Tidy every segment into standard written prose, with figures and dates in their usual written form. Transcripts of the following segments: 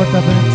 Kota Band.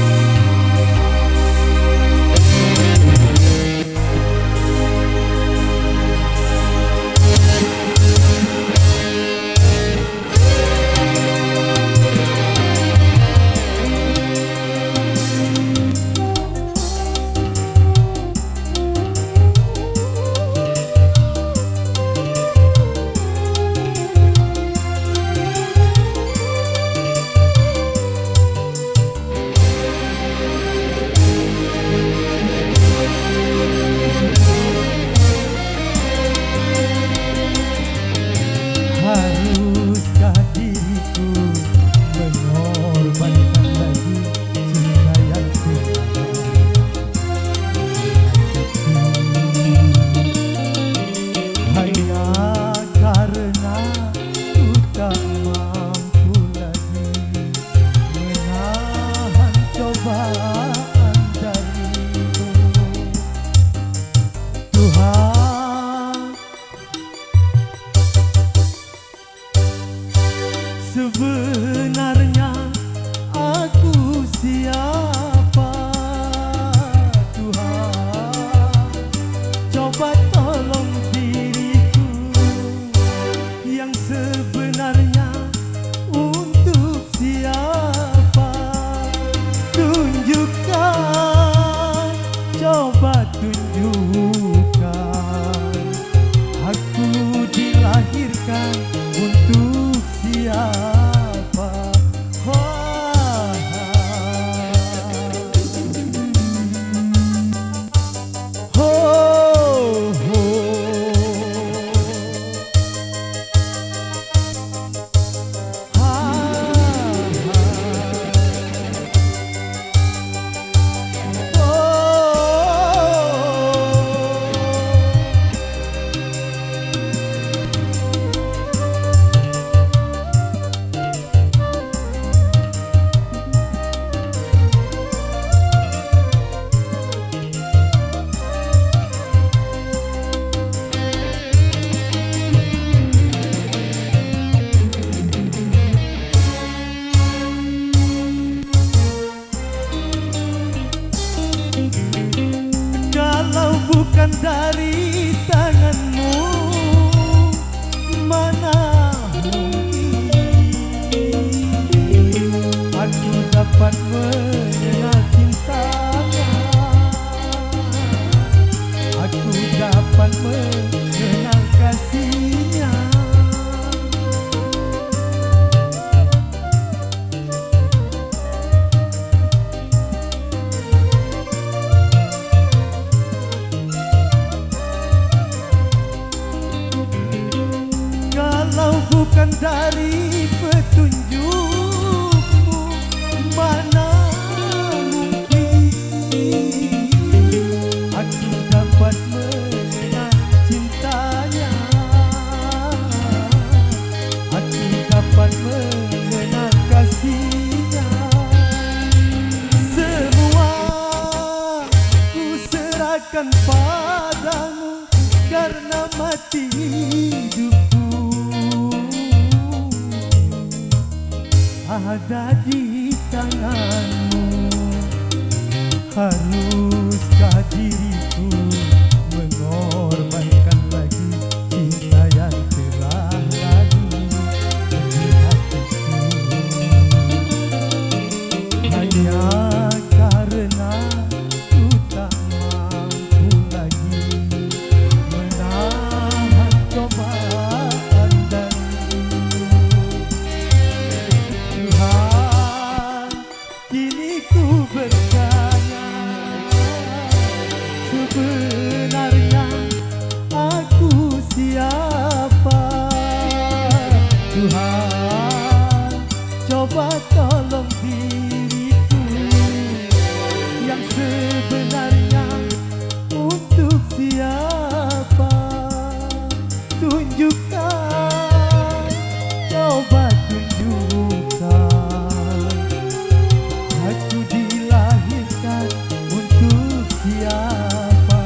Haruskah diriku mengorbankan lagi cinta yang hanya karena ku tak mampu lagi menahan cobaan darimu. Tuhan, sebenarnya aku siapa? Tuhan, coba tolong diriku yang sebenarnya untuk siapa? Tunjukkan, coba tunjukkan, aku dilahirkan untuk siapa? Kalau bukan dari tanganmu, mana mungkin aku dapat mengenal cintanya, aku dapat mengenal kasihnya. Kalau bukan dari petunjukmu, mana mungkin aku dapat mengenal cintanya, aku dapat mengenal kasihnya. Semua ku serahkan padamu karena mati hidupku ada di tanganmu. Haruskah diriku mengorbankan lagi cinta yang telah lalu di hatiku, hanya karena ku tak mampu lagi menahan cobaan darimu. Tuhan, kini ku bertanya, sebenarnya aku siapa? Tuhan, coba tolong diriku yang sebenarnya untuk siapa? Tunjukkan, coba tunjukkan, aku dilahirkan untuk siapa?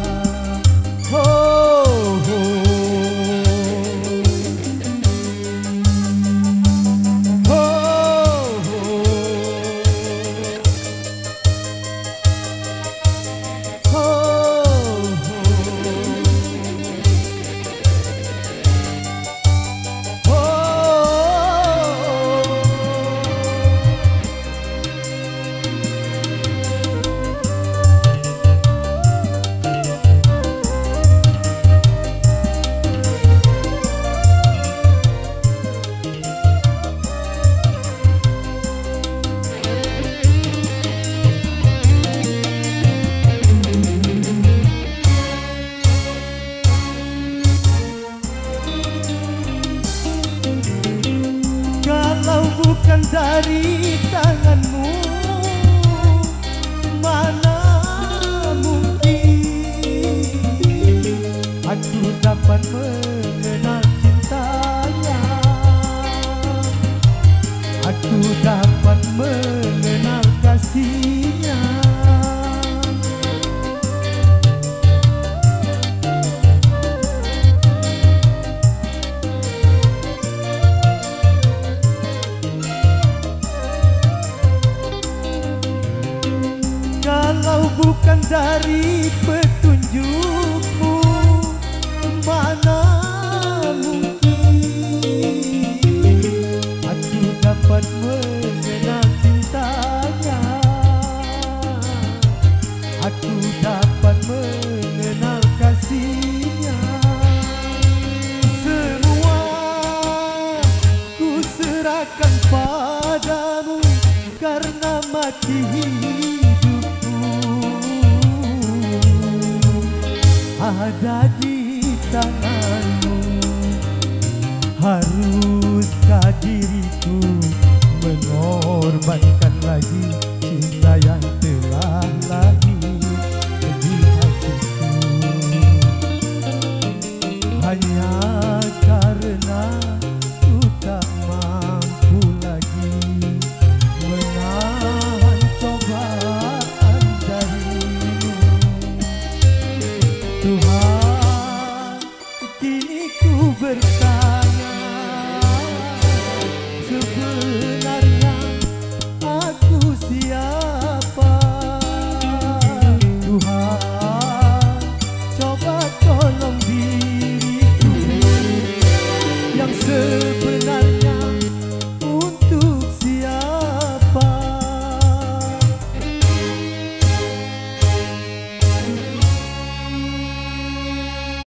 dapat mengenal cintanya, aku dapat mengenal kasihnya. Kalau bukan dari petunjukmu, mana mungkin aku dapat mengenal cintanya, aku dapat mengenal kasihnya. Semua ku serahkan padamu, karena mati ada di tanganmu. Haruskah diriku mengorbankan lagi